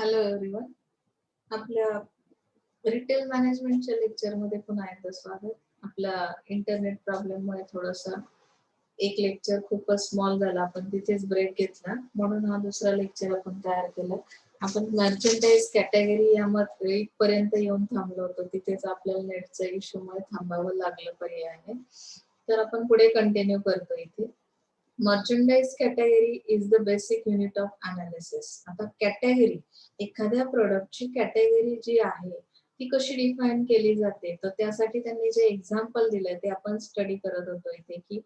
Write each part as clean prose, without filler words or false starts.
Hello everyone. आपल्या retail मॅनेजमेंटच्या लेक्चरमध्ये पुन्हा एकदा स्वागत. आपला इंटरनेट प्रॉब्लेममुळे थोडंसं एक लेक्चर खूपच स्मॉल झाला, आपण तिथेच ब्रेक घेतला, म्हणून हा दुसरा लेक्चर आपण तयार केला. आपण मर्चंडाइज कॅटेगरी यामध्ये इथपर्यंत येऊन थांबलो होतो, तिथेच आपल्याला नेटच्या इश्यूमुळे थांबावं लागलं पर्यायाने. तर आपण पुढे कंटिन्यू करतो. इथे merchandise category is the basic unit of analysis. आता कॅटेगरी, एखाद्या प्रोडक्टची कॅटेगरी जी आहे ती कशी डिफाईन केली जाते, तर त्यासाठी त्यांनी जे एक्झाम्पल दिलंय ते आपण स्टडी करत होतो इथे, की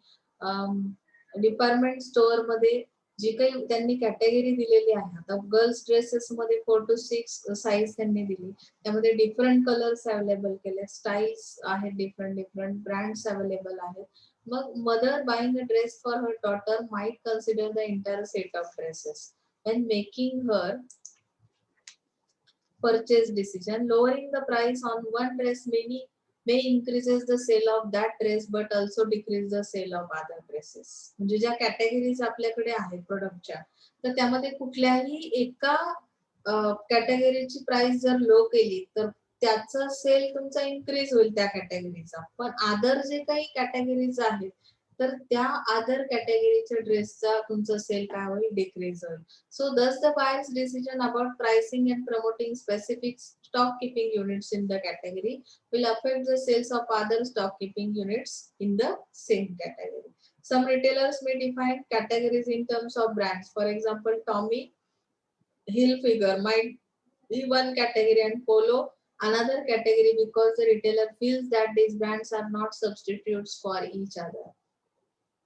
डिपार्टमेंट स्टोअर मध्ये जी काही त्यांनी कॅटेगरी दिलेली आहे. आता गर्ल्स ड्रेसेस मध्ये 4 to 6 साईज त्यांनी दिली, त्यामध्ये डिफरंट कलर्स अवेलेबल केले, स्टाईल्स आहेत, डिफरंट ब्रँड्स अवेलेबल आहेत. मग mother buying a dress for her daughter might consider the entire set of dresses when making her purchase decision. Lowering the price on one dress may increases the sale of that dress but also decrease the sale of other dresses. म्हणजे ज्या categories आपल्याकडे आहेत प्रोडक्टच्या, तर त्यामध्ये कुठल्याही एका कॅटेगरीची price जर low केली तर त्याचा सेल तुमचा इन्क्रीज होईल त्या कॅटेगरीचा, पण अदर जे काही कॅटेगरीज आहेत तर त्या अदर कॅटेगरीच्या ड्रेसचा तुमचा सेल काय होईल, डिक्रीज होईल. So thus the buyer's decision about pricing and promoting specific stock keeping units in the category will affect the sales of other stock keeping units in the same category. Some retailers may define categories in terms of brands. For example, Tommy Hilfiger might be one category and Polo another category because the retailer feels that these brands are not substitutes for each other.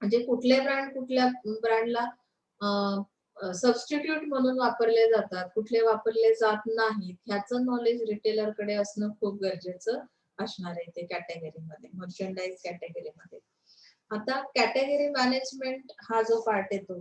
म्हणजे कुठले brand कुठल्या ब्रँडला substitute म्हणून वापरले जातात, कुठले वापरले जात नाहीत, ह्याचं नॉलेज रिटेलर कडे असणं खूप गरजेचं असणार आहे ते कॅटेगरीमध्ये, मर्चंडाइज कॅटेगरीमध्ये. आता कॅटेगरी मॅनेजमेंट हा जो पार्ट येतो,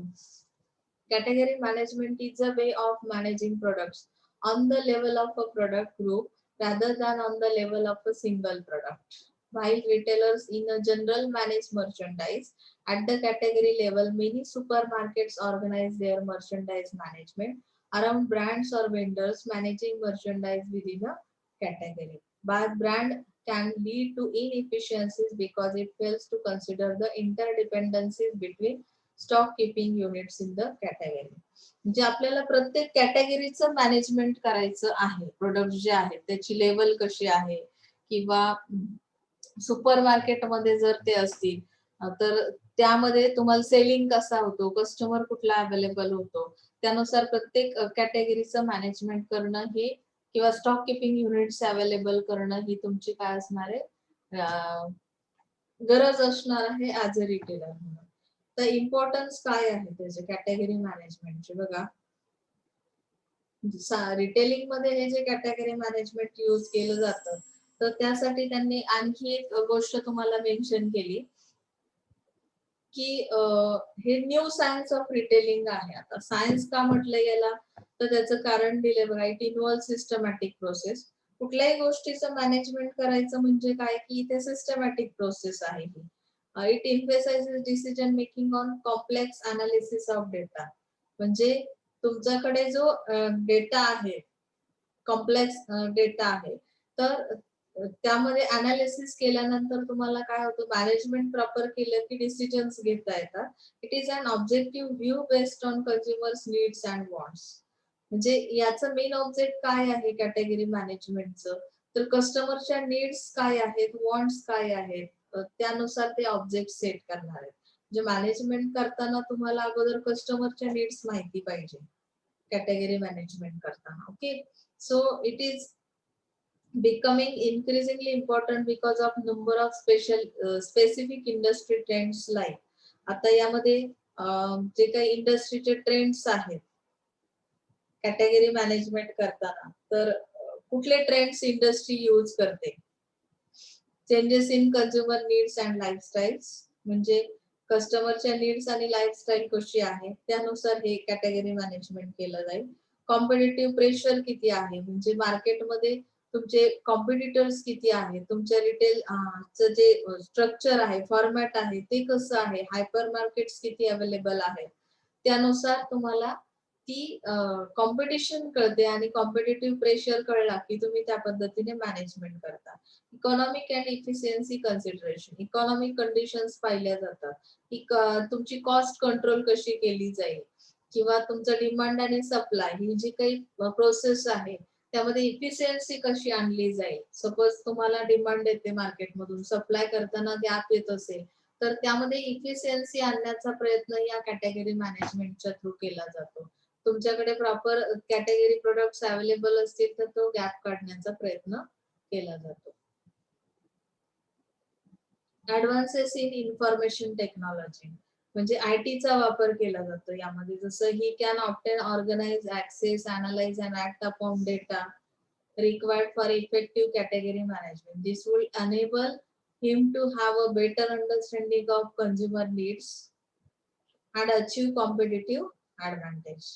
category management is a way of managing products on the level of a product group rather than on the level of a single product. While retailers in a general manage merchandise at the category level, many supermarkets organize their merchandise management around brands or vendors managing merchandise within a category. But brand can lead to inefficiencies because it fails to consider the interdependencies between stock keeping units in the category. म्हणजे आपल्याला प्रत्येक कॅटेगरीचं management करायचं आहे. Product जे आहेत त्याची level कशी आहे, किंवा सुपर मार्केटमध्ये जर ते असतील तर त्यामध्ये तुम्हाला सेलिंग कसा होतो, कस्टमर कुठला अवेलेबल होतो, त्यानुसार प्रत्येक कॅटेगरीचं मॅनेजमेंट करणं हे, किंवा स्टॉक किपिंग युनिट्स अवेलेबल करणं ही तुमची काय असणार आहे, गरज असणार आहे ऍज अ रिटेलर म्हणून. तर इम्पॉर्टन्स काय आहे त्याचे कॅटेगरी मॅनेजमेंटचे बघा. रिटेलिंग मध्ये हे जे कॅटेगरी मॅनेजमेंट यूज केलं जातं, तर त्यासाठी त्यांनी आणखी एक गोष्ट तुम्हाला मेन्शन केली, की हे न्यू सायन्स ऑफ रिटेलिंग आहे. आता सायन्स का म्हटलं याला, तर त्याचं कारण दिले बघा. It involve systematic process. कुठल्याही गोष्टीचं मॅनेजमेंट करायचं म्हणजे काय, की इथे सिस्टमॅटिक प्रोसेस आहे ही. It emphasizes decision making on complex analysis of data. म्हणजे तुमच्याकडे जो डेटा आहे, कॉम्प्लेक्स डेटा आहे, तर त्यामध्ये अनालिसिस केल्यानंतर तुम्हाला काय होतं, मॅनेजमेंट प्रॉपर केलं की डिसिजन्स घेता येतात. It is an objective view based on consumers needs and wants. म्हणजे याचं मेन ऑब्जेक्ट काय आहे कॅटेगरी मॅनेजमेंटचं, तर कस्टमरच्या नीड्स काय आहेत, वॉन्ट्स काय आहेत, त्यानुसार ते ऑब्जेक्ट सेट करणार आहेत. म्हणजे मॅनेजमेंट करताना तुम्हाला अगोदर कस्टमरच्या नीड्स माहिती पाहिजे कॅटेगरी मॅनेजमेंट करताना. Okay, so it is becoming increasingly important because of number of specific industry trends like. आता यामध्ये जे काही इंडस्ट्रीचे ट्रेंड्स आहेत कॅटेगरी मॅनेजमेंट करताना, तर कुठले ट्रेंड्स इंडस्ट्री यूज करते, changes in consumer needs and lifestyles, म्हणजे कस्टमरच्या नीड्स आणि लाईफस्टाईल कशी आहे त्यानुसार हे कॅटेगरी मॅनेजमेंट केलं जाईल. कॉम्पिटिटिव्ह प्रेशर किती आहे, म्हणजे मार्केटमध्ये तुमचे कॉम्पिटिटर्स किती आहेत, तुमच्या रिटेल जे स्ट्रक्चर आहे, फॉर्मॅट आहे ते कसं आहे, हायपर मार्केट्स किती अवेलेबल आहेत, त्यानुसार तुम्हाला ती कॉम्पिटिशन कळते आणि कॉम्पिटिटिव्ह प्रेशर कळला की तुम्ही त्या पद्धतीने मॅनेजमेंट करता. Economic and efficiency consideration, economic conditions पाहिल्या जातात की तुमची कॉस्ट कंट्रोल कशी केली जाईल किंवा तुमचं डिमांड आणि सप्लाय ही जी काही प्रोसेस आहे त्यामध्ये इफिशियन्सी कशी आणली जाईल. सपोज तुम्हाला डिमांड येते मार्केटमधून, सप्लाय करताना गॅप येत असेल तर त्यामध्ये इफिशियन्सी आणण्याचा प्रयत्न या कॅटेगरी मॅनेजमेंटच्या थ्रू केला जातो. तुमच्याकडे प्रॉपर कॅटेगरी प्रोडक्ट्स अवेलेबल असतील तर तो गॅप काढण्याचा प्रयत्न केला जातो. ऍडव्हान्सेस इन इन्फॉर्मेशन टेक्नॉलॉजी म्हणजे आयटीचा वापर केला जातो यामध्ये. जसं he can obtain organise access analyse and act upon data required for effective category management. This will enable him to have a better understanding of consumer needs and achieve competitive advantage.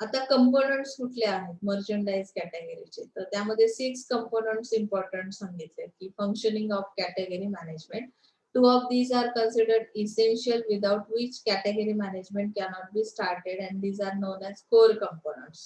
आता components कुठले आहेत मर्चंडाइज कॅटेगरीचे, तर त्यामध्ये 6 components important सांगितले की functioning of category management. 2 of these are considered essential without which category management cannot be started and these are known as core components.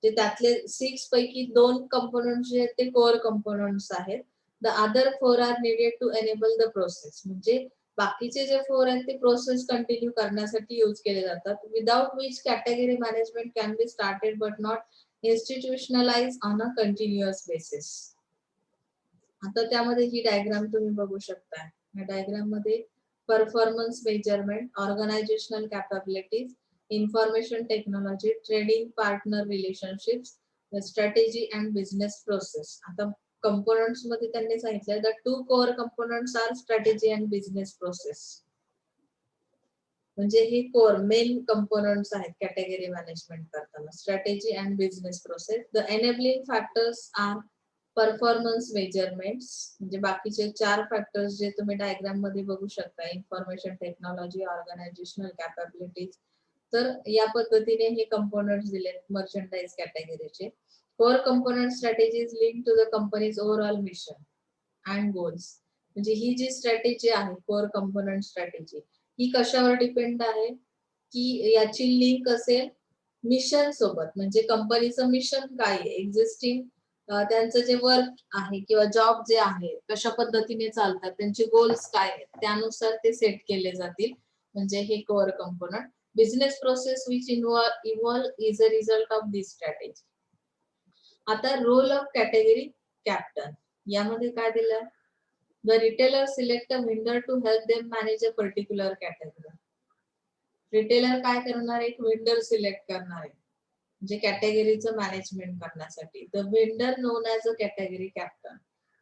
जे त्यातले 6 पैकी 2 कंपोनंट्स जे आहेत ते कोर कंपोनंट्स आहेत. The other 4 are needed to enable the process. म्हणजे बाकीचे जे 4 आहेत ते प्रोसेस कंटिन्यू करण्यासाठी यूज केले जातात. Without which category management can be started but not institutionalise on a continuous basis. आता त्यामध्ये ही डायग्राम तुम्ही बघू शकता. या डायग्राम मध्ये performance measurement, organisational capabilities, information technology, trading partner relationships, strategy and business process. आता कंपोनंट्स मध्ये त्यांनी सांगितलं the 2 core components are strategy and business process. म्हणजे हे कोर मेन कंपोनंट्स आहेत कॅटेगरी मॅनेजमेंट करताना, strategy and business process. The enabling factors are performance measurements, म्हणजे बाकीचे 4 फॅक्टर्स जे तुम्ही डायग्राम मध्ये बघू शकता, इन्फॉर्मेशन टेक्नॉलॉजी, ऑर्गनायझेशनल कॅपॅबिलिटीज. तर या पद्धतीने हे कंपोनंट्स दिलेत मर्चंडाइज कॅटेगरीचे. Core component strategies link to the company's overall mission and goals. म्हणजे ही जी स्ट्रॅटेजी आहे कोर कंपोनंट स्ट्रॅटेजी ही कशावर डिपेंड आहे की याची लिंक असेल मिशन सोबत. म्हणजे कंपनीचं मिशन काय आहे, एक्झिस्टिंग त्यांचं जे वर्क आहे किंवा जॉब जे आहे कशा पद्धतीने चालतात, त्यांचे गोल्स काय आहेत त्यानुसार ते सेट केले जातील. म्हणजे हे core component. Business process which evolve is a result of this strategy. आता रोल ऑफ कॅटेगरी कॅप्टन यामध्ये काय दिलंय, the retailer select a vendor to help them manage a particular category. Retailer काय करणार, एक व्हेंडर सिलेक्ट करणार आहे म्हणजे कॅटेगरीचं मॅनेजमेंट करण्यासाठी. The vendor known as a category captain.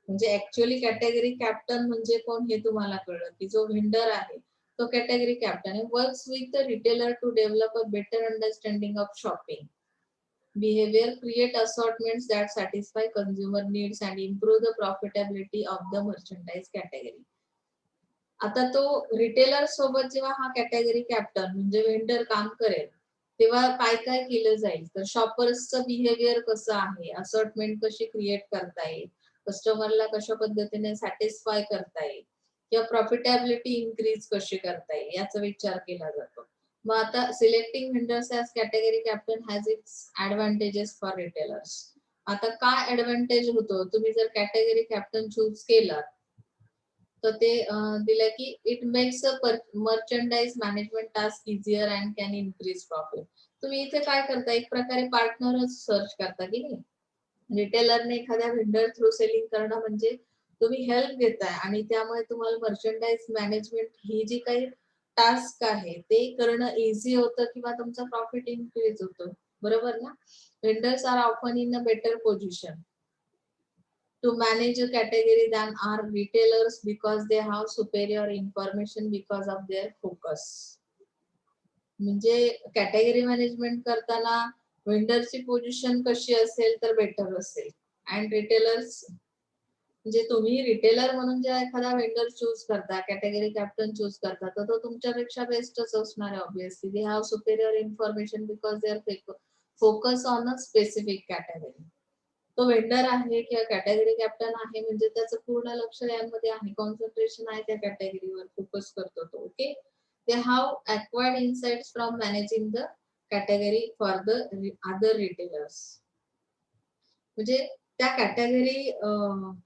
म्हणजे ऍक्च्युअली कॅटेगरी कॅप्टन म्हणजे कोण हे तुम्हाला कळलं की जो व्हेंडर आहे तो कॅटेगरी कॅप्टन आहे. Works with the retailer to develop a better understanding of shopping behavior, create assortments that satisfy consumer needs and improve the profitability of the merchandise category. आता तो रिटेलर सोबत जेव्हा हा कॅटेगरी कॅप्टन म्हणजे vendor काम करेल तेव्हा काय काय केलं जाईल, तर शॉपर्सचं बिहेवियर कसं आहे, असॉर्टमेंट कशी क्रिएट करता येईल, कस्टमरला कशा पद्धतीने सॅटिस्फाय करता येईल किंवा प्रॉफिटेबिलिटी इन्क्रीज कशी करता येईल याचा विचार केला जातो. मग आता selecting vendors as category captain has its advantages for retailers. आता काय ऍडव्हान्टेज होतो, तुम्ही जर कॅटेगरी कॅप्टन चूज केला तर ते दिलं की it makes a merchandise management task easier and can increase profit. तुम्ही इथे काय करता, एक प्रकारे पार्टनरच सर्च करता की नाही. रिटेलरने एखाद्या व्हेंडर थ्रू सेलिंग करणं म्हणजे तुम्ही हेल्प घेताय आणि त्यामुळे तुम्हाला मर्चंडाइज मॅनेजमेंट ही जी काही टास्क आहे ते करणं इझी होतं किंवा तुमचा प्रॉफिट इन्क्रीज होतो. बरोबर ना. Vendors are often in a better position to manage a category than are retailers because they have superior information because of their focus. म्हणजे कॅटेगरी मॅनेजमेंट करताना व्हेंडरची पोझिशन कशी असेल तर बेटर असेल. अँड रिटेलर्स म्हणजे तुम्ही रिटेलर म्हणून जेव्हा एखादा व्हेंडर चूज करता, कॅटेगरी कॅप्टन चूज करता, तर तो तुमच्यापेक्षा बेस्टच असणार आहे obviously. They have superior information because they are focus on a specific category. तो वेंडर आहे किंवा कॅटेगरी कॅप्टन आहे म्हणजे त्याचं पूर्ण लक्ष यामध्ये आहे, कॉन्सन्ट्रेशन आहे त्या कॅटेगरीवर, फोकस करतो तो. Okay. They have acquired insights from managing the category for the other retailers. म्हणजे त्या कॅटेगरी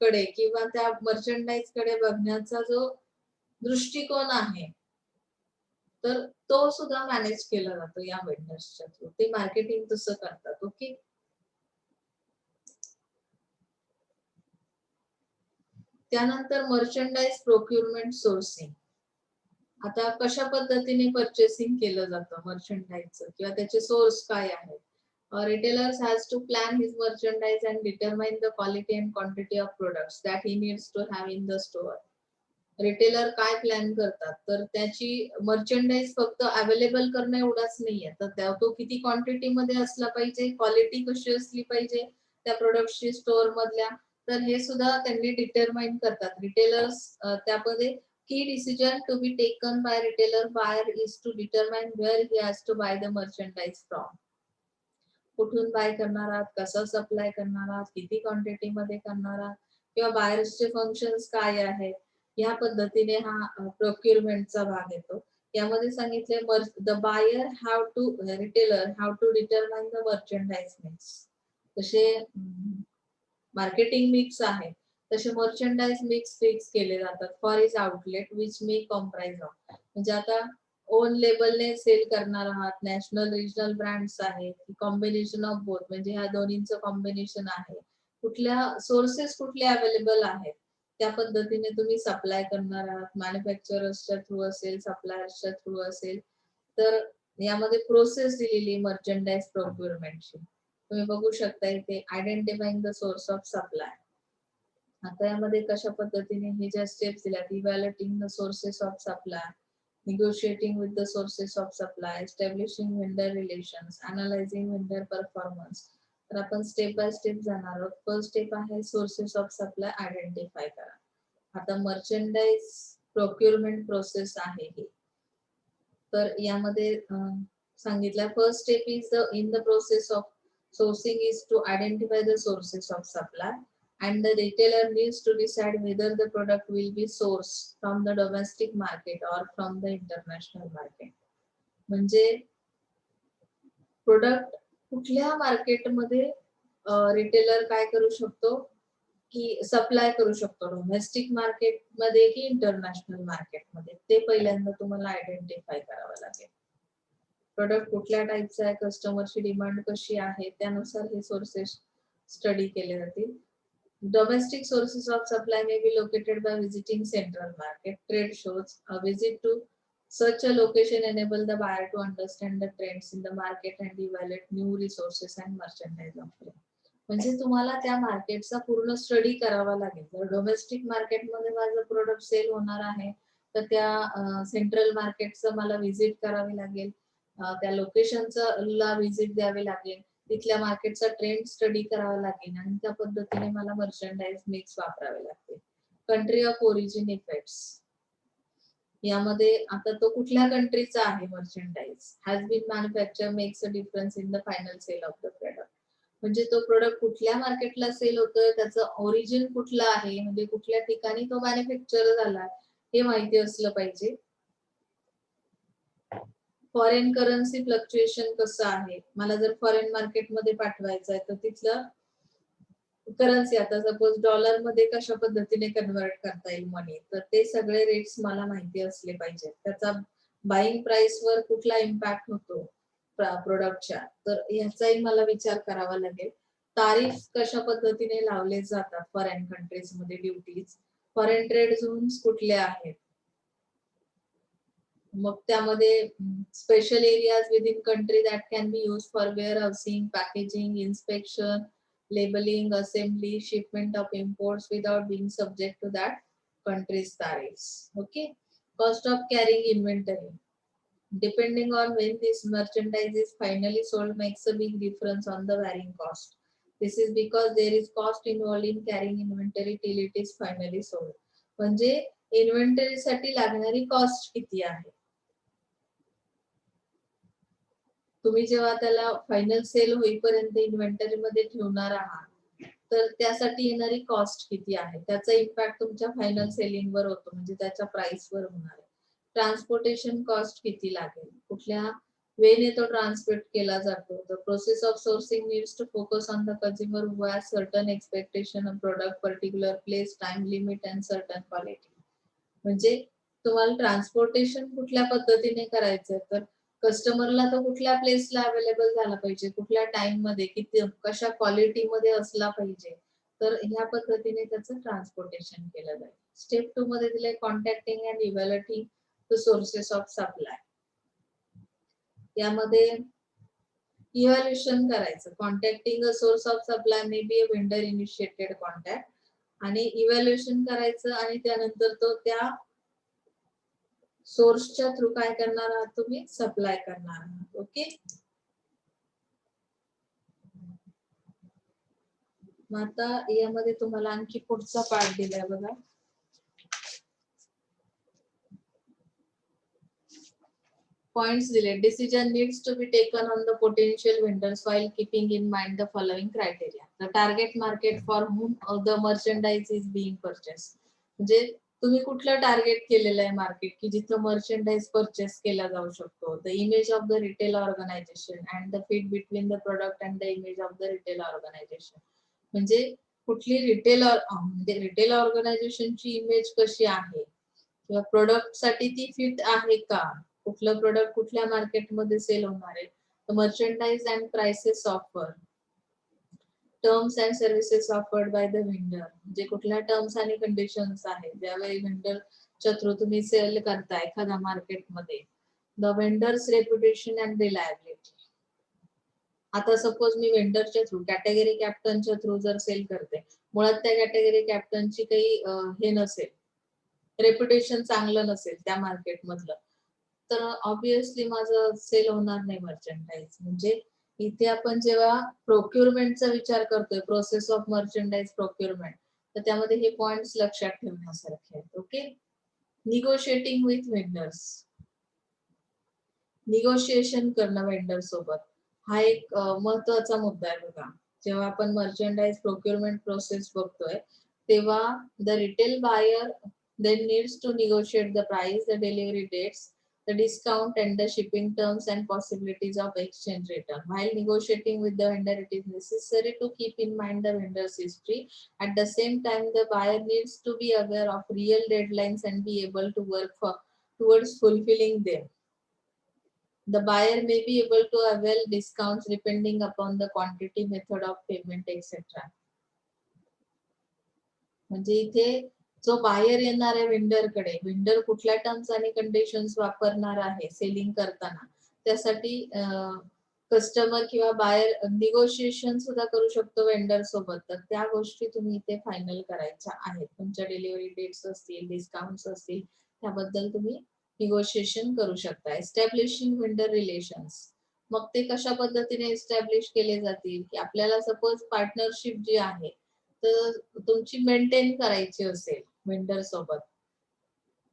कडे किंवा त्या मर्चंडाईज कडे बघण्याचा जो दृष्टिकोन आहे, तर तो सुद्धा मॅनेज केला जातो या वेंडर्सच्या थ्रू. ते मार्केटिंग तसं करतात. ओके. त्यानंतर मर्चंडाईज प्रोक्युरमेंट सोर्सिंग. आता कशा पद्धतीने पर्चेसिंग केलं जातं मर्चंडाईजचं किंवा त्याचे सोर्स काय आहेत. Retailers has to plan his merchandise and determine the quality and quantity of products that he needs to have in the store. Retailer काय प्लॅन करतात, तर त्याची मर्चंडाईज फक्त अवेलेबल करणं एवढाच नाहीये, तर तो किती क्वांटिटी मध्ये असला पाहिजे, क्वालिटी कशी असली पाहिजे त्या प्रोडक्टची स्टोअर मधल्या, तर हे सुद्धा त्यांनी डिटरमाइन करतात रिटेलर्स. त्यामध्ये की decision to be taken by retailer buyer is to determine where he has to buy the merchandise from. कुठून बाय करणार आहात, कसं सप्लाय करणार आहात, किती क्वांटिटी मध्ये करणार आहात, किंवा बायर्सचे फंक्शन्स काय आहेत, या पद्धतीने हा प्रोक्युरमेंटचा भाग येतो. यामध्ये सांगितले the buyer have to retailer have to determine the merchandise mix. जसे मार्केटिंग मिक्स आहे तसे मर्चंडाईज मिक्स फिक्स केले जातात for is outlet which may comprise of. म्हणजे आता ओन लेबलने सेल करणार आहात, नॅशनल रिजनल ब्रँड्स आहेत, कॉम्बिनेशन ऑफ बोथ, म्हणजे ह्या दोन्हींचं कॉम्बिनेशन आहे, कुठल्या सोर्सेस कुठले अवेलेबल आहेत त्या पद्धतीने तुम्ही सप्लाय करणार आहात, मॅन्युफॅक्चरर्सच्या थ्रू असेल, सप्लायर्सच्या थ्रू असेल, तर यामध्ये प्रोसेस दिलेली मर्चंडाईज प्रोक्युरमेंटची तुम्ही बघू शकता इथे. Identifying the source of supply. आता यामध्ये कशा पद्धतीने हे ज्या स्टेप्स दिल्यात, evaluating the sources of supply, negotiating with the sources of supply, establishing vendor relations, analyzing vendor performance. तर आपण स्टेप बाय स्टेप जाणार आहोत. फर्स्ट स्टेप आहे सोर्सेस ऑफ सप्लाय आयडेंटिफाय करा. आता मर्चंडाईज प्रोक्युरमेंट प्रोसेस आहे ही, तर यामध्ये सांगितलं first step is the in the process of sourcing is to identify the sources of supply and the retailer needs to decide whether the product will be sourced from the domestic market or from the international market. म्हणजे product कुठल्या मार्केटमध्ये retailer काय करू शकतो की supply करू शकतो, domestic मार्केटमध्ये की इंटरनॅशनल मार्केटमध्ये, ते पहिल्यांदा तुम्हाला आयडेंटिफाय करावं लागेल. प्रोडक्ट कुठल्या टाईपचा आहे, कस्टमरची डिमांड कशी आहे, त्यानुसार हे सोर्सेस स्टडी केले जातील. Domestic sources of supply may be located by visiting central market, trade shows. A visit to such a location enable the buyer to understand the trends in the market and evaluate new resources and merchandise offering. म्हणजे तुम्हाला त्या मार्केटचा पूर्ण study करावा लागेल. जर domestic मार्केटमध्ये माझं प्रोडक्ट सेल होणार आहे तर त्या सेंट्रल मार्केटचं मला व्हिजिट करावी लागेल, त्या लोकेशनला व्हिजिट द्यावी लागेल, तिथल्या मार्केटचा ट्रेंड स्टडी करावा लागेल आणि त्या पद्धतीने मला मर्चंडाईज मिक्स वापरावे लागते. Country of origin effects. यामध्ये आता तो कुठल्या कंट्रीचा आहे merchandise, has been manufacture makes a difference in the final sale of the product. म्हणजे तो प्रोडक्ट कुठल्या मार्केटला सेल होतोय, त्याचं ओरिजिन कुठलं आहे, म्हणजे कुठल्या ठिकाणी तो मॅन्युफॅक्चर झाला हे माहिती असलं पाहिजे. फॉरेन करन्सी फ्लक्च्युएशन कसं आहे, मला जर फॉरेन मार्केटमध्ये पाठवायचं आहे तर तिथलं करन्सी, आता सपोज डॉलर मध्ये कशा पद्धतीने कन्वर्ट करता येईल मनी, तर ते सगळे रेट्स मला माहिती असले पाहिजेत. त्याचा बाईंग प्राइस वर कुठला इम्पॅक्ट होतो प्रोडक्टच्या, तर याचाही मला विचार करावा लागेल. तारीफ कशा पद्धतीने लावले जातात फॉरेन कंट्रीज मध्ये, ड्युटीज, फॉरेन ट्रेड झोन्स कुठले आहेत, मग त्यामध्ये special areas within country that can be use for warehousing, packaging, inspection, labeling, assembly, shipment of imports without being subject to that country's tariffs. Okay. Cost of carrying inventory. Depending on when this merchandise is finally sold makes a big difference on the varying cost. This is because there is cost involved in carrying inventory till it is finally sold. म्हणजे inventory साठी लागणारी cost किती आहे, तुम्ही जेव्हा त्याला final sale होईपर्यंत inventory मध्ये ठेवणार आहात तर त्यासाठी येणारी कॉस्ट किती आहे, त्याचा इम्पॅक्ट तुमच्या फायनल सेलिंग वर होतो, म्हणजे त्याच्या प्राइस वर होणार आहे. ट्रान्सपोर्टेशन कॉस्ट किती लागेल, कुठल्या वेने तो ट्रान्सपोर्ट केला जातो. The process of sourcing needs to focus on the consumer who has certain expectation of product, particular place, time limit and certain quality. म्हणजे तुम्हाला ट्रान्सपोर्टेशन कुठल्या पद्धतीने करायचं, तर कस्टमरला तो कुठल्या प्लेसला अवेलेबल झाला पाहिजे, कुठल्या टाइम मध्ये, किती कशा क्वालिटी मध्ये असला पाहिजे, तर ह्या पद्धतीने त्याचं ट्रान्सपोर्टेशन केलं जाईल. स्टेप 2 मध्ये दिले contacting and evaluating the sources of supply. यामध्ये इव्हॅल्युएशन करायचं. Contacting a source of supply may be a vendor initiated contact, आणि इव्हॅल्युएशन करायचं आणि त्यानंतर तो त्या सोर्सच्या थ्रू काय करणार आहात, तुम्ही सप्लाय करणार आहात. ओके, मग आता यामध्ये तुम्हाला आणखी पुढचा पार्ट दिलाय बघा. पॉइंट्स दिले. Decision needs to be taken on the potential vendors while keeping in mind the following criteria. The target market for whom the merchandise is being purchased. म्हणजे तुम्ही कुठलं टार्गेट केलेलं आहे मार्केट की जिथं मर्चेंडाइज परचेस केला जाऊ शकतो. The image of the retail organisation and the fit between the product and the image of the retail organisation. म्हणजे कुठली रिटेल ऑर्गनायझेशनची इमेज कशी आहे किंवा प्रोडक्ट साठी ती फिट आहे का, कुठलं प्रोडक्ट कुठल्या मार्केटमध्ये सेल होणार आहे. Merchandise and prices offer, terms and services offered by the vendor. म्हणजे कुठल्या टर्म्स आणि कंडिशन्स आहेत ज्यावेळी वेंडरच्या थ्रू तुम्ही सेल करता एखाद्या मार्केटमध्ये. The vendors reputation and reliability. आता सपोज मी वेंडरच्या थ्रू कॅटेगरी कॅप्टनच्या थ्रू जर सेल करते, मुळात त्या कॅटेगरी कॅप्टनची काही हे नसेल, रेप्युटेशन चांगलं नसेल त्या मार्केट मधलं, तर ऑब्विसली माझं सेल होणार नाही मर्चेंडाइज. म्हणजे इथे आपण जेव्हा प्रोक्युरमेंटचा विचार करतोय, प्रोसेस ऑफ मर्चेंडाइज प्रोक्युरमेंट, तर त्यामध्ये हे पॉइंट्स लक्षात ठेवण्यासारखे आहेत. Okay, negotiating with vendors. Negotiation करणं वेंडर सोबत हा एक महत्वाचा मुद्दा आहे बघा. जेव्हा आपण मर्चेंडाइज प्रोक्युरमेंट प्रोसेस बघतोय, तेव्हा the retail buyer then needs to negotiate the price, the delivery dates, the discount and the shipping terms and possibilities of exchange return. While negotiating with the vendor, it is necessary to keep in mind the vendor's history. At the same time, the buyer needs to be aware of real deadlines and be able to work towards fulfilling them. The buyer may be able to avail discounts depending upon the quantity, method of payment, etc. म्हणजे इथे जो buyer येणार आहे वेंडरकडे, vendor कुठल्या terms आणि conditions वापरणार आहे selling करताना, त्यासाठी कस्टमर किंवा बायर निगोशिएशन सुद्धा करू शकतो वेंडर सोबत. तर त्या गोष्टी तुम्ही इथे फायनल करायच्या आहेत. तुमच्या डिलिव्हरी डेट्स असतील, डिस्काउंट्स असतील, त्याबद्दल तुम्ही निगोशिएशन करू शकता. Establishing vendor relations. मग ते कशा पद्धतीने एस्टॅब्लिश केले जातील की आपल्याला सपोज पार्टनरशिप जी आहे तर तुमची मेंटेन करायची असेल वेंडर सोबत,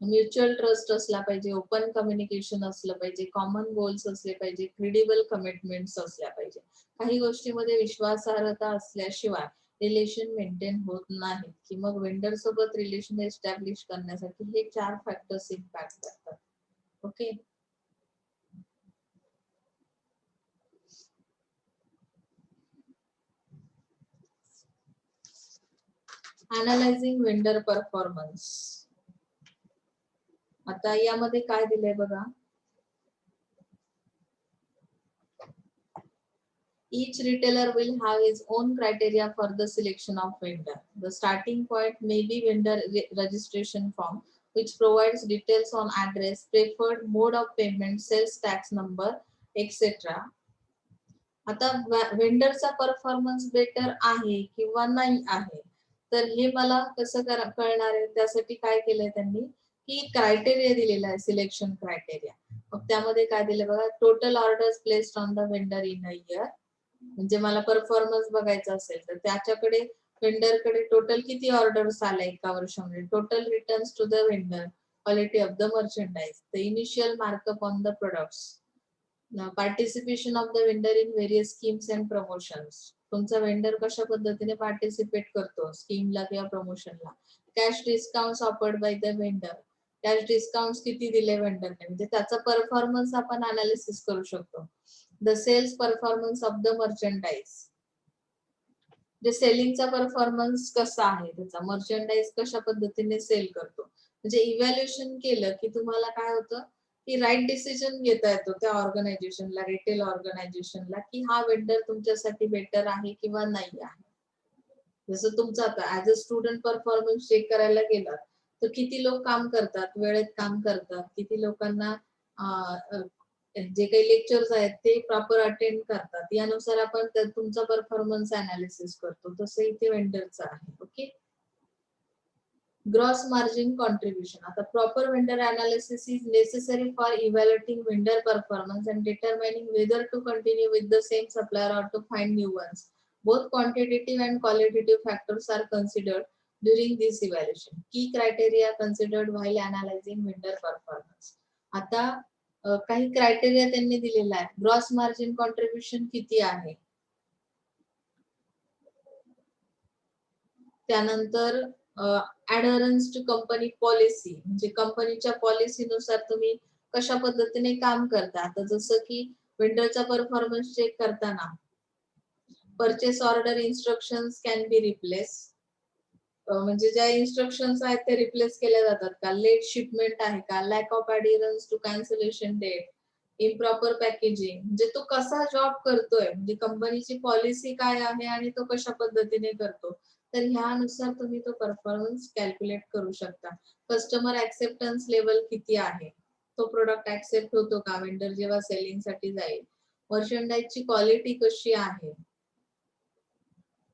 म्युच्युअल ट्रस्ट असला पाहिजे, ओपन कम्युनिकेशन असलं पाहिजे, कॉमन गोल्स असले पाहिजे, क्रेडिबल कमिटमेंट्स असल्या पाहिजे. काही गोष्टीमध्ये विश्वासार्हता असल्याशिवाय रिलेशन मेंटेन होत नाही की मग वेंडर सोबत रिलेशन एस्टॅब्लिश करण्यासाठी हे 4 फॅक्टर्स इम्पॅक्ट करतात. Okay, analysing vendor performance. आता यामध्ये काय दिलंय बघा. Each retailer will have his own criteria for the selection of vendor. The starting point may be vendor registration form, which provides details on address, preferred mode of payment, sales tax number, etc. आता वेंडरचा performance better आहे किंवा नाही आहे, तर हे मला कसं कळणार आहे. त्यासाठी काय केलंय त्यांनी की क्रायटेरिया दिलेला आहे, सिलेक्शन क्रायटेरिया. मग त्यामध्ये काय दिलं बघा, total orders placed on the vendor in a year. म्हणजे मला परफॉर्मन्स बघायचा असेल तर त्याच्याकडे वेंडरकडे टोटल किती ऑर्डर्स आल्या एका वर्षामध्ये, total returns to the vendor, quality of the merchandise, the initial markup on the products, participation of the vendor in various schemes and promotions. तुमचा वेंडर कशा पद्धतीने पार्टिसिपेट करतो स्कीमला किंवा प्रमोशनला. Cash discounts offered by the vendor, cash discount किती दिले वेंडरने, म्हणजे त्याचा परफॉर्मन्स आपण अनालिसिस करू शकतो. The sales performance of the merchandise, जे सेलिंगचा परफॉर्मन्स कसा आहे, त्याचा मर्चंडाईज कशा पद्धतीने सेल करतो. म्हणजे इव्हॅल्युएशन केलं की तुम्हाला काय होतं की राईट डिसिजन घेता येतो त्या ऑर्गनायझेशनला, रिटेल ऑर्गनायझेशनला, की हा वेंडर तुमच्यासाठी बेटर आहे किंवा नाही आहे. जसं तुमचं आता as a student performance check करायला गेलात तर किती लोक काम करतात, वेळेत काम करतात, किती लोकांना जे काही लेक्चर्स आहेत ते प्रॉपर अटेंड करतात, यानुसार आपण तुमचा परफॉर्मन्स अनालिसिस करतो. तसं इथे वेंडरचं आहे. Okay. Gross margin contribution. The proper vendor analysis is necessary for evaluating vendor performance and determining whether to continue with the same supplier or to find new ones. Both quantitative and qualitative factors are considered during this evaluation. Key criteria considered while analyzing vendor performance. आता काही criteria त्यांनी दिलेला आहे. Gross margin contribution किती आहे, त्यानंतर ऍडहरन्स to company policy, म्हणजे कंपनीच्या पॉलिसीनुसार तुम्ही कशा पद्धतीने काम करता. आता जसं की वेंडरचा परफॉर्मन्स चेक करताना purchase order instructions can be replace, म्हणजे ज्या इन्स्ट्रक्शन्स आहेत ते रिप्लेस केल्या जातात का, लेट शिपमेंट आहे का, lack of adherence to cancellation date, improper packaging, म्हणजे तो कसा जॉब करतोय, म्हणजे कंपनीची पॉलिसी काय आहे आणि तो कशा पद्धतीने करतो. तर ह्यानुसार तुम्ही तो परफॉर्मन्स कॅल्क्युलेट करू शकता. कस्टमर ऍक्सेप्टन्स लेवल किती आहे, तो प्रोडक्ट ऍक्सेप्ट होतो का वेंडर जेव्हा सेलिंग साठी जाईल. मर्चंडाईजची क्वालिटी कशी आहे.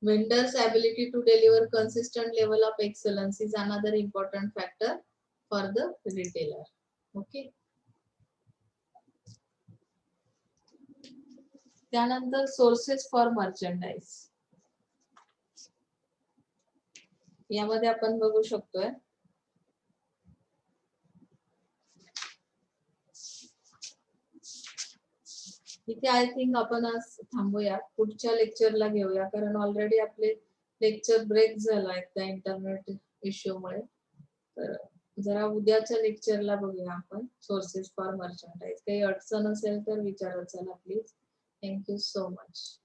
Vendor's ability to deliver consistent level of excellence is another important factor for the retailer. Okay. त्यानंतर sources for merchandise. यामध्ये आपण बघू शकतोय इथे आय थिंक आपण आज थांबूया, पुढच्या लेक्चरला घेऊया, कारण ऑलरेडी आपले लेक्चर ब्रेक झालाय त्या इंटरनेट इश्यूमुळे. तर जरा उद्याच्या लेक्चरला बघूया आपण सोर्सेस फॉर मर्चंडाईज. काही अडचण असेल तर विचारत चला प्लीज. Thank you so much.